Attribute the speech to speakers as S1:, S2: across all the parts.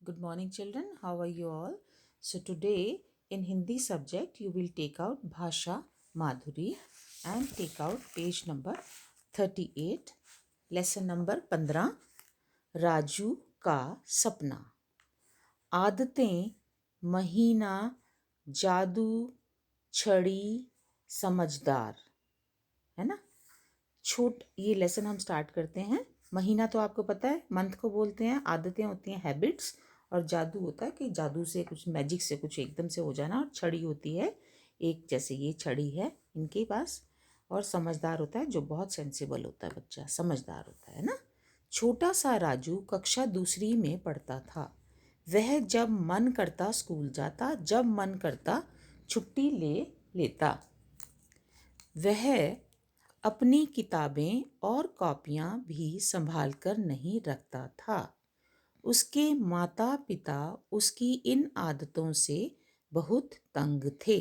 S1: Good morning, children. How are you all? So, today in Hindi subject, you will take out Bhasha Madhuri and take out page number 38, lesson number 15, Raju का सपना. आदतें, महीना, जादू, छड़ी, समझदार. है ना. ये लेसन हम स्टार्ट करते हैं. महीना तो आपको पता है, मंथ को बोलते हैं. आदतें होती हैं हैबिट्स, और जादू होता है कि जादू से कुछ, मैजिक से कुछ एकदम से हो जाना. और छड़ी होती है एक, जैसे ये छड़ी है इनके पास. और समझदार होता है, जो बहुत सेंसिबल होता है, बच्चा समझदार होता है ना. छोटा सा राजू कक्षा दूसरी में पढ़ता था. वह जब मन करता स्कूल जाता, जब मन करता छुट्टी ले लेता. वह अपनी किताबें और कॉपियाँ भी संभाल कर नहीं रखता था. उसके माता पिता उसकी इन आदतों से बहुत तंग थे.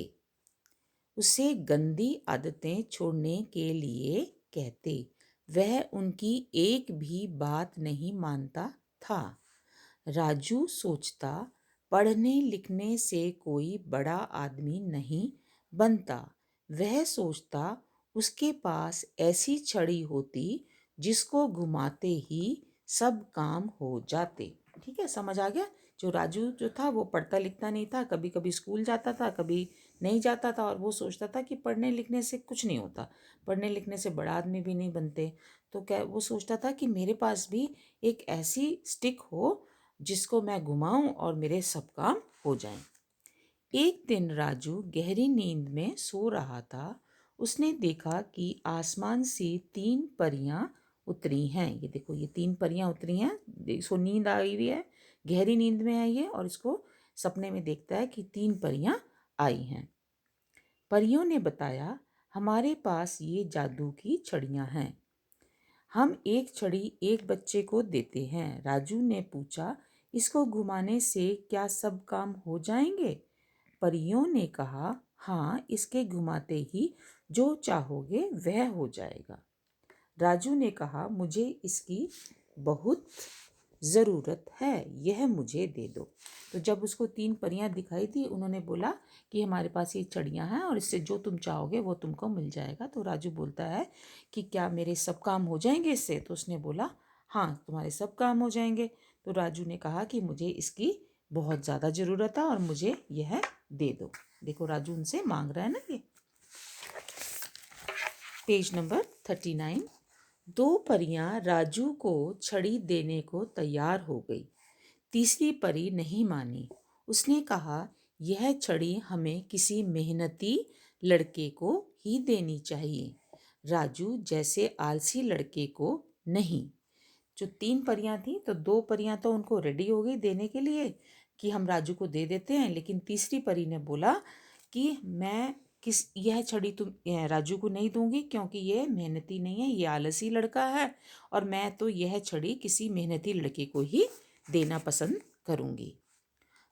S1: उसे गंदी आदतें छोड़ने के लिए कहते. वह उनकी एक भी बात नहीं मानता था. राजू सोचता, पढ़ने लिखने से कोई बड़ा आदमी नहीं बनता. वह सोचता, उसके पास ऐसी छड़ी होती जिसको घुमाते ही सब काम हो जाते. ठीक है, समझ आ गया. जो राजू जो था वो पढ़ता लिखता नहीं था, कभी कभी स्कूल जाता था, कभी नहीं जाता था, और वो सोचता था कि पढ़ने लिखने से कुछ नहीं होता, पढ़ने लिखने से बड़ा आदमी भी नहीं बनते. तो क्या वो सोचता था कि मेरे पास भी एक ऐसी स्टिक हो जिसको मैं घुमाऊं और मेरे सब काम हो जाएं. एक दिन राजू गहरी नींद में सो रहा था. उसने देखा कि आसमान से 3 परियां उतरी हैं. ये देखो, ये 3 परियां उतरी हैं. इसको नींद आई हुई है, गहरी नींद में है ये, और इसको सपने में देखता है कि 3 परियां आई हैं. परियों ने बताया, हमारे पास ये जादू की छड़ियां हैं. हम एक छड़ी एक बच्चे को देते हैं. राजू ने पूछा, इसको घुमाने से क्या सब काम हो जाएंगे? परियों ने कहा, हाँ, इसके घुमाते ही जो चाहोगे वह हो जाएगा. राजू ने कहा, मुझे इसकी बहुत ज़रूरत है, यह मुझे दे दो. तो जब उसको 3 परियां दिखाई थी, उन्होंने बोला कि हमारे पास ये छड़ियां हैं और इससे जो तुम चाहोगे वो तुमको मिल जाएगा. तो राजू बोलता है कि क्या मेरे सब काम हो जाएंगे इससे? तो उसने बोला, हाँ, तुम्हारे सब काम हो जाएंगे. तो राजू ने कहा कि मुझे इसकी बहुत ज़्यादा ज़रूरत है और मुझे यह दे दो. देखो, राजू उनसे मांग रहा है ना. ये पेज नंबर 39. 2 परियां राजू को छड़ी देने को तैयार हो गई. तीसरी परी नहीं मानी. उसने कहा, यह छड़ी हमें किसी मेहनती लड़के को ही देनी चाहिए, राजू जैसे आलसी लड़के को नहीं. जो 3 परियां थी, तो 2 परियां तो उनको रेडी हो गई देने के लिए कि हम राजू को दे देते हैं. लेकिन तीसरी परी ने बोला कि मैं यह छड़ी तुम राजू को नहीं दूंगी, क्योंकि ये मेहनती नहीं है, ये आलसी लड़का है, और मैं तो यह छड़ी किसी मेहनती लड़के को ही देना पसंद करूंगी.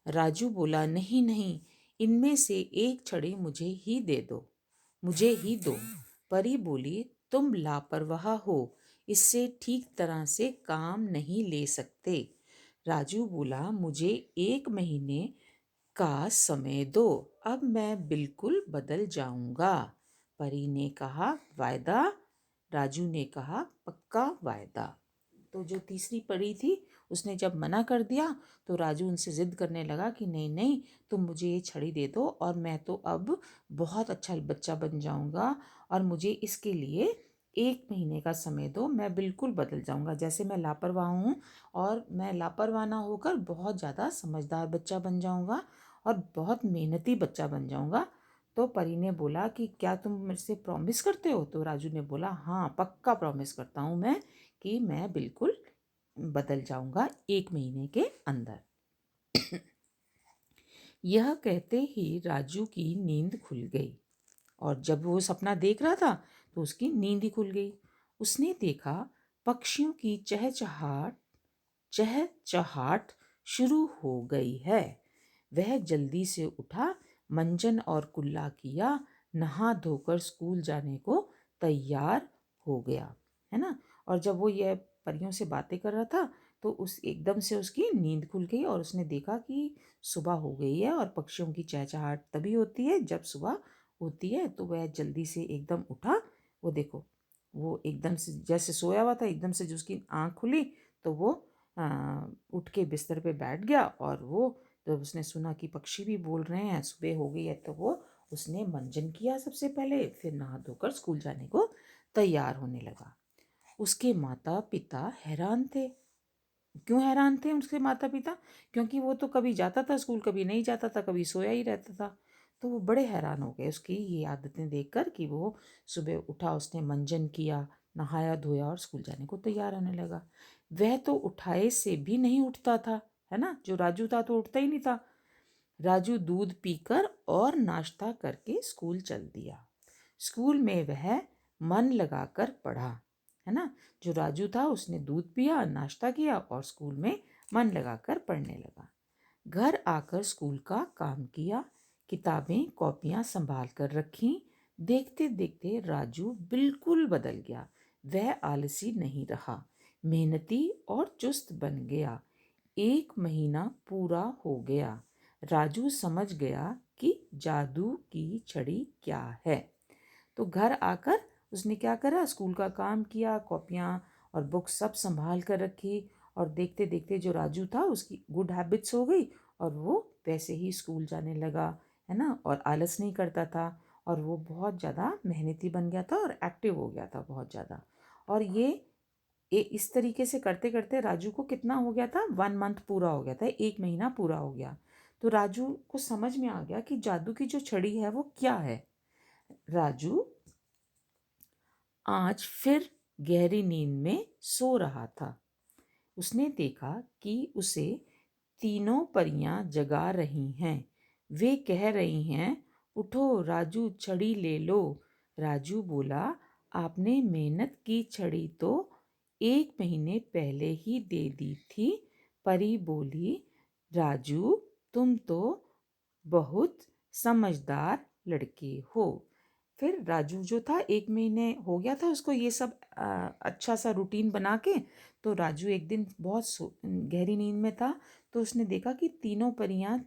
S1: राजू बोला, नहीं नहीं, इनमें से एक छड़ी मुझे ही दे दो, मुझे ही दो. परी बोली, तुम लापरवाह हो, इससे ठीक तरह से काम नहीं ले सकते. राजू बोला, मुझे 1 महीने का समय दो, अब मैं बिल्कुल बदल जाऊंगा. परी ने कहा, वायदा? राजू ने कहा, पक्का वायदा. तो जो तीसरी परी थी, उसने जब मना कर दिया, तो राजू उनसे ज़िद करने लगा कि नहीं नहीं, तुम मुझे ये छड़ी दे दो और मैं तो अब बहुत अच्छा बच्चा बन जाऊंगा, और मुझे इसके लिए 1 महीने का समय दो, मैं बिल्कुल बदल जाऊंगा. जैसे मैं लापरवाह हूँ, और मैं लापरवाह ना होकर बहुत ज़्यादा समझदार बच्चा बन जाऊंगा और बहुत मेहनती बच्चा बन जाऊंगा. तो परी ने बोला कि क्या तुम मेरे से प्रॉमिस करते हो? तो राजू ने बोला, हाँ, पक्का प्रॉमिस करता हूँ मैं कि मैं बिल्कुल बदल जाऊंगा 1 महीने के अंदर. यह कहते ही राजू की नींद खुल गई, और जब वो सपना देख रहा था तो उसकी नींद ही खुल गई. उसने देखा, पक्षियों की चहचहाट शुरू हो गई है. वह जल्दी से उठा, मंजन और कुल्ला किया, नहा धोकर स्कूल जाने को तैयार हो गया. है ना. और जब वो ये परियों से बातें कर रहा था, तो उस एकदम से उसकी नींद खुल गई और उसने देखा कि सुबह हो गई है और पक्षियों की चहचहाट तभी होती है जब सुबह होती है। तो वह जल्दी से एकदम उठा। वो देखो, वो एकदम से जैसे सोया हुआ था, एकदम से जो उसकी आँख खुली तो वो उठ के बिस्तर पे बैठ गया। और वो जब उसने सुना कि पक्षी भी बोल रहे हैं, सुबह हो गई है, तो वो उसने मंजन किया सबसे पहले, फिर नहा धोकर स्कूल जाने को तैयार होने लगा। उसके माता पिता हैरान थे। क्यों हैरान थे उसके माता पिता? क्योंकि वो तो कभी जाता था स्कूल, कभी नहीं जाता था, कभी सोया ही रहता था। तो वो बड़े हैरान हो गए उसकी ये आदतें देखकर कि वो सुबह उठा, उसने मंजन किया, नहाया धोया और स्कूल जाने को तैयार होने लगा। वह तो उठाए से भी नहीं उठता था, है ना। जो राजू था तो उठता ही नहीं था। राजू दूध पीकर और नाश्ता करके स्कूल चल दिया। स्कूल में वह मन लगाकर पढ़ा, है ना। जो राजू था उसने दूध पिया, नाश्ता किया और स्कूल में मन लगाकर पढ़ने लगा। घर आकर स्कूल का काम किया, किताबें कॉपियां संभाल कर रखी। देखते देखते राजू बिल्कुल बदल गया। वह आलसी नहीं रहा, मेहनती और चुस्त बन गया। 1 महीना पूरा हो गया। राजू समझ गया कि जादू की छड़ी क्या है। तो घर आकर उसने क्या करा, स्कूल का काम किया, कॉपियाँ और बुक्स सब संभाल कर रखी। और देखते देखते जो राजू था उसकी गुड हैबिट्स हो गई और वो वैसे ही स्कूल जाने लगा, है ना। और आलस नहीं करता था और वो बहुत ज़्यादा मेहनती बन गया था और एक्टिव हो गया था बहुत ज़्यादा। और ये इस तरीके से करते करते राजू को कितना हो गया था, 1 मंथ पूरा हो गया था, 1 महीना पूरा हो गया। तो राजू को समझ में आ गया कि जादू की जो छड़ी है वो क्या है। राजू आज फिर गहरी नींद में सो रहा था। उसने देखा कि उसे तीनों परियां जगा रही हैं। वे कह रही हैं, उठो राजू, छड़ी ले लो। राजू बोला, आपने मेहनत की छड़ी तो 1 महीने पहले ही दे दी थी। परी बोली, राजू तुम तो बहुत समझदार लड़के हो। फिर राजू जो था, 1 महीने हो गया था उसको ये सब अच्छा सा रूटीन बना के। तो राजू एक दिन बहुत गहरी नींद में था। तो उसने देखा कि तीन परियां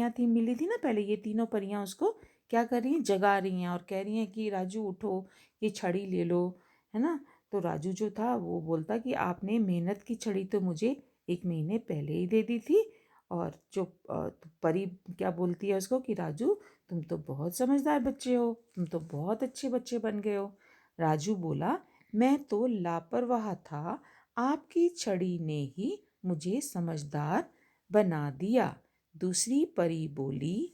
S1: थी, मिली थी ना पहले, ये तीनों परियां उसको क्या कर रही हैं, जगा रही हैं और कह रही हैं कि राजू उठो, ये छड़ी ले लो, है ना। तो राजू जो था वो बोलता कि आपने मेहनत की छड़ी तो मुझे 1 महीने पहले ही दे दी थी। और जो परी क्या बोलती है उसको कि राजू तुम तो बहुत समझदार बच्चे हो, तुम तो बहुत अच्छे बच्चे बन गए हो। राजू बोला, मैं तो लापरवाह था, आपकी छड़ी ने ही मुझे समझदार बना दिया। दूसरी परी बोली,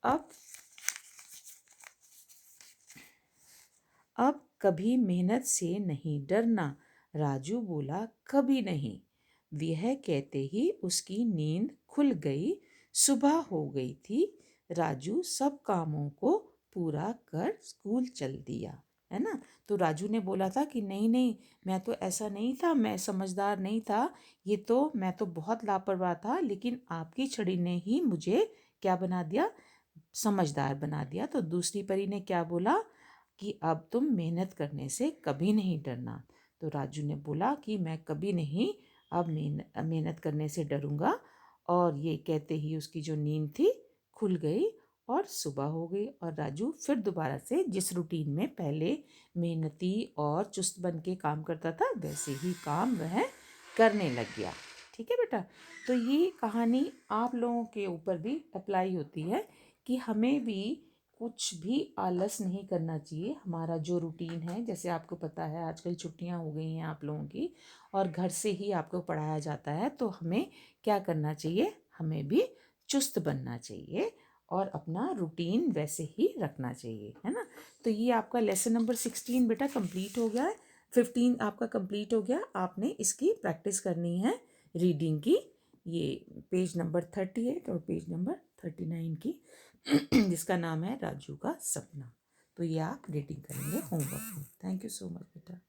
S1: अब अब कभी मेहनत से नहीं डरना। राजू बोला, कभी नहीं। यह कहते ही उसकी नींद खुल गई। सुबह हो गई थी। राजू सब कामों को पूरा कर स्कूल चल दिया, है ना। तो राजू ने बोला था कि नहीं नहीं, मैं तो ऐसा नहीं था, मैं समझदार नहीं था, ये तो मैं तो बहुत लापरवाह था, लेकिन आपकी छड़ी ने ही मुझे क्या बना दिया, समझदार बना दिया। तो दूसरी परी ने क्या बोला कि अब तुम मेहनत करने से कभी नहीं डरना। तो राजू ने बोला कि मैं कभी नहीं अब मेहनत करने से डरूंगा। और ये कहते ही उसकी जो नींद थी खुल गई और सुबह हो गई। और राजू फिर दोबारा से जिस रूटीन में पहले मेहनती और चुस्त बन के काम करता था वैसे ही काम वह करने लग गया। ठीक है बेटा। तो ये कहानी आप लोगों के ऊपर भी अप्लाई होती है कि हमें भी कुछ भी आलस नहीं करना चाहिए। हमारा जो रूटीन है, जैसे आपको पता है आजकल छुट्टियां हो गई हैं आप लोगों की और घर से ही आपको पढ़ाया जाता है, तो हमें क्या करना चाहिए, हमें भी चुस्त बनना चाहिए और अपना रूटीन वैसे ही रखना चाहिए, है ना। तो ये आपका लेसन नंबर 16 बेटा कंप्लीट हो गया है। 15 आपका कंप्लीट हो गया। आपने इसकी प्रैक्टिस करनी है रीडिंग की, ये पेज नंबर 38 और पेज नंबर 39 की जिसका नाम है राजू का सपना। तो ये आप रीडिंग करेंगे होमवर्क में। थैंक यू सो मच बेटा।